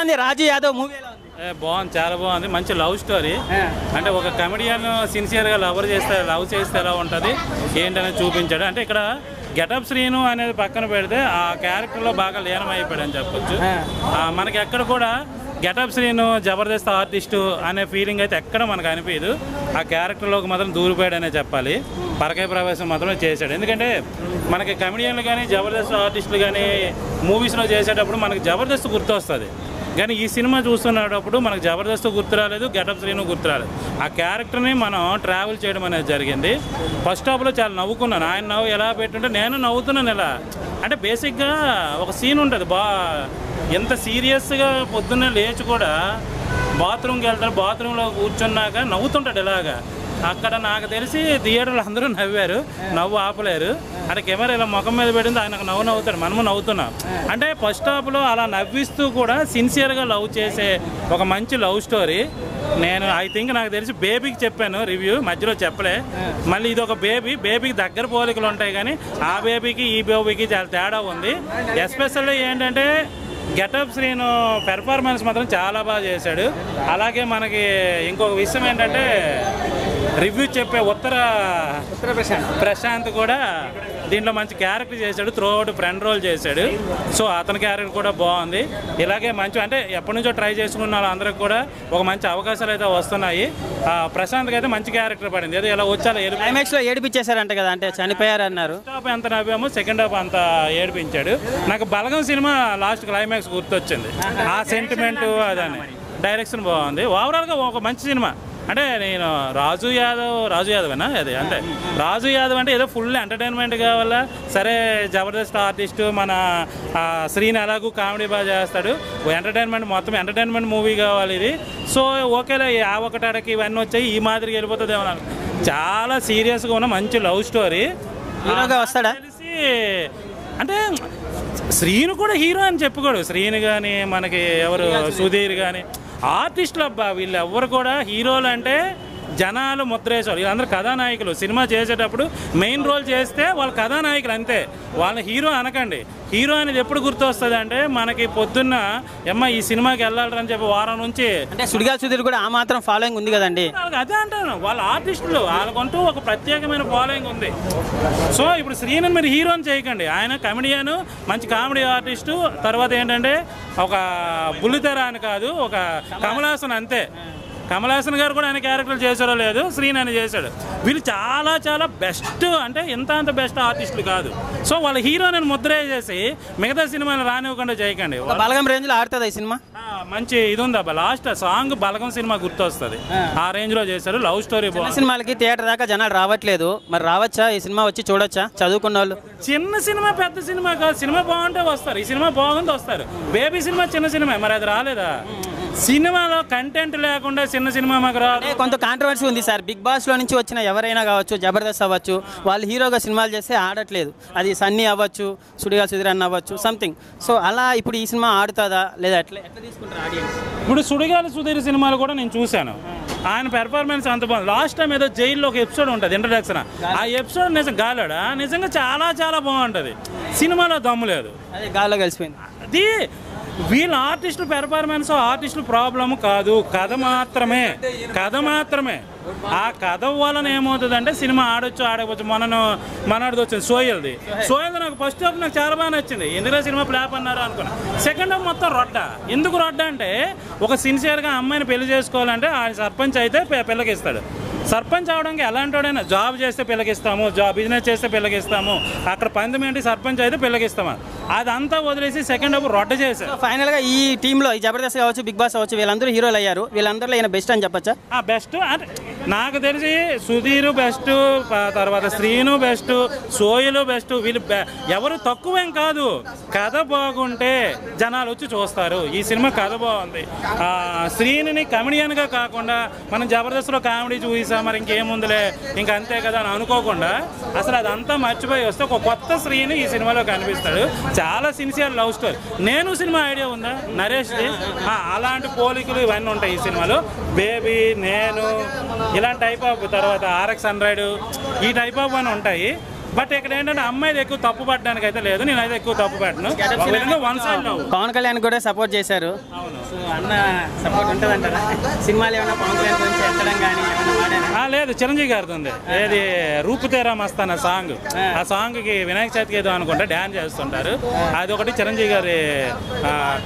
ఉంది రాజు యాదవ్ మూవీ ఎలా ఉంది? బాగుంది, చాలా బాగుంది. మంచి లవ్ స్టోరీ. అంటే ఒక కమెడియన్ సిన్సియర్గా లవ్ చేస్తే ఎలా ఉంటుంది ఏంటనేది చూపించాడు. అంటే ఇక్కడ గెటప్ శ్రీను అనేది పక్కన పెడితే ఆ క్యారెక్టర్లో బాగా లీనమైపోయాడు అని చెప్పొచ్చు. మనకి ఎక్కడ కూడా గెటప్ శ్రీను జబర్దస్త్ ఆర్టిస్టు అనే ఫీలింగ్ అయితే ఎక్కడ మనకు అనిపించదు. ఆ క్యారెక్టర్లోకి మాత్రం దూరిపోయాడనే చెప్పాలి. పరకాయ ప్రవేశం మాత్రమే చేశాడు. ఎందుకంటే మనకి కమెడియన్లు కానీ జబర్దస్త్ ఆర్టిస్టులు కానీ మూవీస్లో చేసేటప్పుడు మనకి జబర్దస్త్ గుర్తొస్తుంది. కానీ ఈ సినిమా చూస్తున్నప్పుడు మనకు జబర్దస్త్ గుర్తు రాలేదు, గెటప్ శ్రీను గుర్తు రాలేదు. ఆ క్యారెక్టర్ని మనం ట్రావెల్ చేయడం అనేది జరిగింది. ఫస్ట్ హాఫ్లో చాలా నవ్వుకున్నాను. ఆయన నవ్వు ఎలా పెట్టుంటే నేను నవ్వుతున్నాను. ఎలా అంటే బేసిక్గా ఒక సీన్ ఉంటుంది, ఎంత సీరియస్గా పొద్దున్నే లేచి కూడా బాత్రూమ్కి వెళ్తాడు, బాత్రూంలో కూర్చున్నాక నవ్వుతుంటాడు ఇలాగా. అక్కడ నాకు తెలిసి థియేటర్లో అందరూ నవ్వారు, నవ్వు ఆపలేరు. అంటే కెమెరా ఇలా ముఖం మీద పెట్టింది, ఆయన నవ్వుతాడు, మనము నవ్వుతున్నాం. అంటే ఫస్ట్ హాఫ్లో అలా నవ్విస్తూ కూడా సిన్సియర్గా లవ్ చేసే ఒక మంచి లవ్ స్టోరీ. నేను నాకు తెలిసి బేబీకి చెప్పాను రివ్యూ, మధ్యలో చెప్పలే. మళ్ళీ ఇది ఒక బేబీకి దగ్గర పోలికలు ఉంటాయి, కానీ ఆ బేబీకి ఈ బేబీకి చాలా తేడా ఉంది. ఎస్పెషల్లీ ఏంటంటే గెటప్ శ్రీను పెర్ఫార్మెన్స్ మాత్రం చాలా బాగా చేశాడు. అలాగే మనకి ఇంకొక విషయం ఏంటంటే రివ్యూ చెప్పే ఉత్తర ప్రశాంత్ కూడా దీంట్లో మంచి క్యారెక్టర్ చేశాడు. త్రూ అవుట్ ఫ్రెండ్ రోల్ చేశాడు. సో అతని క్యారెక్టర్ కూడా బాగుంది. ఇలాగే మంచి అంటే ఎప్పటి నుంచో ట్రై చేసుకున్న వాళ్ళందరికీ కూడా ఒక మంచి అవకాశాలు అయితే వస్తున్నాయి. ప్రశాంత్కి అయితే మంచి క్యారెక్టర్ పడింది. ఏదో ఇలా వచ్చాలో క్లైమాక్స్లో ఏడిపించేశారంట కదా, అంటే చనిపోయారు అన్నారు. ఫస్ట్ హాఫ్ ఎంత నవ్వామో సెకండ్ హాఫ్ అంత ఏడిపించాడు. నాకు బలగం సినిమా లాస్ట్ క్లైమాక్స్ గుర్తొచ్చింది. ఆ సెంటిమెంట్ అదని డైరెక్షన్ బాగుంది. ఓవరాల్గా ఒక మంచి సినిమా. అంటే నేను రాజు యాదవేనా అది, అంటే రాజు యాదవ్ అంటే ఏదో ఫుల్ ఎంటర్టైన్మెంట్ కావాలా. సరే జబర్దస్త్ ఆర్టిస్టు మన శ్రీని ఎలాగూ కామెడీ బాగా చేస్తాడు, ఎంటర్టైన్మెంట్ మొత్తం ఎంటర్టైన్మెంట్ మూవీ కావాలి ఇది. సో ఓకేలే, ఆ ఒకటాడకి ఇవన్నీ వచ్చాయి, ఈ మాదిరికి వెళ్ళిపోతుంది ఏమన్నా. చాలా సీరియస్గా ఉన్న మంచి లవ్ స్టోరీ. హీరోగా వస్తాడా తెలిసి అంటే శ్రీను కూడా హీరో అని చెప్పుకోడు. శ్రీను కానీ మనకి ఎవరు సుధీర్ కానీ ఆర్టిస్టులు అబ్బా, వీళ్ళు ఎవరు కూడా హీరోలు అంటే జనాలు ముద్రేశారు. వీళ్ళందరూ కథానాయకులు. సినిమా చేసేటప్పుడు మెయిన్ రోల్ చేస్తే వాళ్ళు కథానాయకులు అంతే, వాళ్ళని హీరో అనకండి. హీరో అనేది ఎప్పుడు గుర్తొస్తుంది అంటే మనకి పొద్దున్న ఈ సినిమాకి వెళ్ళాలని చెప్పి వారం నుంచి అంటే సుడిగాలి సుధీర్ కూడా ఆ మాత్రం ఫాలోయింగ్ ఉంది కదండి. అదే అంటాను, వాళ్ళ ఆర్టిస్టులు వాళ్ళకంటూ ఒక ప్రత్యేకమైన ఫాలోయింగ్ ఉంది. సో ఇప్పుడు శ్రీను మీరు హీరోని చేయకండి, ఆయన కమెడియన్, మంచి కామెడీ ఆర్టిస్టు. తర్వాత ఏంటంటే ఒక బుల్లితెర అని కాదు, ఒక కమలాసన్ అంతే. కమలాసన్ గారు కూడా ఆయన క్యారెక్టర్ చేశారో లేదు, శ్రీని అని చేశాడు. వీళ్ళు చాలా చాలా బెస్ట్, అంటే అంత బెస్ట్ ఆర్టిస్టులు కాదు. సో వాళ్ళ హీరోని ముద్ర చేసి మిగతా సినిమాలు రానివ్వకుండా చేయకండి. బలగం రేంజ్లో ఆడుతుంది ఈ సినిమా. మంచి ఇది ఉంది అబ్బా, లాస్ట్ సాంగ్ బలగం సినిమా గుర్తొస్తుంది. ఆ రేంజ్లో చేశారు. లవ్ స్టోరీ బాగుంది. సినిమాలకి థియేటర్ దాకా జనాలు రావట్లేదు, మరి రావచ్చా ఈ సినిమా? వచ్చి చూడొచ్చా చదువుకున్న వాళ్ళు? చిన్న సినిమా పెద్ద సినిమా కాదు, సినిమా బాగుంటే వస్తారు. ఈ సినిమా బాగుంది వస్తారు. బేబీ సినిమా చిన్న సినిమా, మరి అది రాలేదా? సినిమాలో కంటెంట్ లేకుండా చిన్న సినిమా మాకు రాదు. కొంత కాంట్రవర్సీ ఉంది సార్. బిగ్ బాస్ లో నుంచి వచ్చిన ఎవరైనా కావచ్చు, జబర్దస్త్ అవ్వచ్చు, వాళ్ళు హీరోగా సినిమాలు చేస్తే ఆడట్లేదు. అది సన్నీ అవ్వచ్చు, సుడిగాలి సుధీర్ అన్న అవ్వచ్చు, సంథింగ్. సో అలా ఇప్పుడు ఈ సినిమా ఆడుతుందా లేదా, ఎట్లా తీసుకుంటారు ఆడియన్స్? ఇప్పుడు సుడిగాలి సుధీర్ సినిమాలు కూడా నేను చూశాను. ఆయన పెర్ఫార్మెన్స్ అంత బాగుంది. లాస్ట్ టైం ఏదో జైల్లో ఒక ఎపిసోడ్ ఉంటుంది, ఇంట్రడక్షన్. ఆ ఎపిసోడ్ నిజంగా నిజంగా చాలా చాలా బాగుంటుంది. సినిమాలో దమ్ము లేదు, అదే గాల్లో కలిసిపోయింది. అది వీళ్ళ ఆర్టిస్టుల పెర్ఫార్మెన్స్ ఆర్టిస్టుల ప్రాబ్లము కాదు, కథ మాత్రమే. ఆ కథ వలన ఏమవుతుందంటే సినిమా ఆడొచ్చు ఆడవచ్చు. మనది వచ్చింది సోయల్ది నాకు ఫస్ట్ హాఫ్ నాకు చాలా బాగా నచ్చింది. ఎందుకంటే సినిమా ఫ్లాప్ అన్నారు అనుకున్నా. సెకండ్ హాఫ్ మొత్తం రొడ్డ. ఎందుకు రొడ్డ అంటే ఒక సిన్సియర్గా అమ్మాయిని పెళ్లి చేసుకోవాలంటే ఆయన సర్పంచ్ అయితే పిల్లకిస్తాడు. సర్పంచ్ అవడానికి ఎలాంటివాడైనా జాబ్ చేస్తే పిల్లకిస్తాము, బిజినెస్ చేస్తే పిల్లకిస్తాము, అక్కడ పందెం ఏంటి సర్పంచ్ అయితే పిల్లకిస్తాము. అదంతా వదిలేసి సెకండ్ హాఫ్ రొడ్డ చేశారు. ఫైనల్గా ఈ టీంలో ఈ జబర్దస్త్ కావచ్చు, బిగ్ బాస్ అవ్వచ్చు, వీళ్ళందరూ హీరోలు అయ్యారు. వీళ్ళందరిలో ఈయన బెస్ట్ అని చెప్పచ్చా? బెస్ట్ అంటే నాకు తెలిసి సుధీర్ బెస్ట్, తర్వాత శ్రీను బెస్ట్, సోయలు బెస్ట్. వీళ్ళు ఎవరు తక్కువేం కాదు. కథ బాగుంటే జనాలు వచ్చి చూస్తారు. ఈ సినిమా కథ బాగుంది. శ్రీని కమెడియన్గా కాకుండా మనం జబర్దస్త్లో కామెడీ చూసాం, మరి ఇంకేముందిలే ఇంకా అంతే కదా అని అనుకోకుండా అసలు అదంతా మర్చిపోయి వస్తే ఒక కొత్త శ్రీని ఈ సినిమాలో కనిపిస్తాడు. చాలా సిన్సియర్ లవ్ స్టోరీ. నేను సినిమా ఐడియా ఉందా నరేష్ది? అలాంటి పోలికలు ఇవన్నీ ఉంటాయి ఈ సినిమాలో. బేబీ, నేను, ఇలాంటి టైప్ ఆఫ్, తర్వాత RX 100 ఈ టైప్ ఆఫ్ అని ఉంటాయి. బట్ ఇక్కడ ఏంటంటే అమ్మాయిది ఎక్కువ తప్పు పట్టడానికి అయితే లేదు, నేనైతే ఎక్కువ తప్పు పెట్టను. One side love. Pawan Kalyan కూడా సపోర్ట్ చేశారు. సో అన్న సపోర్ట్ ఉంటుంది అంటారా? సినిమాలు ఏమైనా పవన్ కళ్యాణ్ గురించి ఎత్తడం కానీ ఏమైనా వాడారా? లేదు, చిరంజీవి గారిది ఉంది. ఏది రూపుతేరా మస్తాన్ సాంగ్, ఆ సాంగ్కి వినాయక చవితికి ఏదో అనుకుంటే డ్యాన్స్ చేస్తుంటారు. అది ఒకటి చిరంజీవి గారి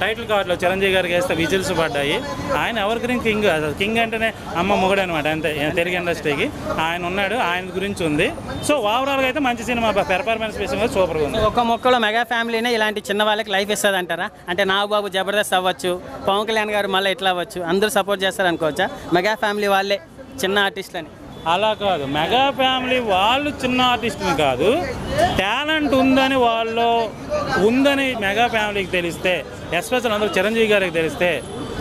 టైటిల్ కార్డులో చిరంజీవి గారికి వేస్తే విజిల్స్ పడ్డాయి. ఆయన ఎవరి గురించి కింగ్, కింగ్ అంటేనే అమ్మ మొగుడు అనమాట, అంతే తెలుగు ఇండస్ట్రీకి. ఆయన ఉన్నాడు, ఆయన గురించి ఉంది. సో ఓవరాల్గా అయితే మంచి సినిమా, పెర్ఫార్మెన్స్ విషయంలో సూపర్గా ఉంది. ఒక మొక్కలో మెగా ఫ్యామిలీనే ఇలాంటి చిన్న వాళ్ళకి లైఫ్ ఇస్తుంది అంటారా? అంటే నాగబాబు జబర్దస్త్ అవ్వచ్చు, పవన్ కళ్యాణ్ గారు మళ్ళీ ఇట్లా అవ్వచ్చు, అందరూ సపోర్ట్ చేస్తారు అనుకోవచ్చా మెగా ఫ్యామిలీ వాళ్ళే చిన్న ఆర్టిస్టులని? అలా కాదు, మెగా ఫ్యామిలీ వాళ్ళు చిన్న ఆర్టిస్ట్ని కాదు, టాలెంట్ ఉందని వాళ్ళు ఉందని మెగా ఫ్యామిలీకి తెలిస్తే, ఎస్పెషల్ అందరూ చిరంజీవి గారికి తెలిస్తే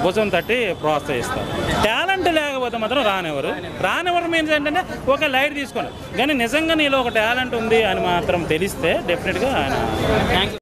భుజం తట్టి ప్రోత్సహిస్తారు. టాలెంట్ లేకపోతే మాత్రం రానివ్వరు మీన్స్ ఏంటంటే ఒక లైట్ తీసుకోండి. కానీ నిజంగా నీలో ఒక టాలెంట్ ఉంది అని మాత్రం తెలిస్తే డెఫినెట్గా ఆయన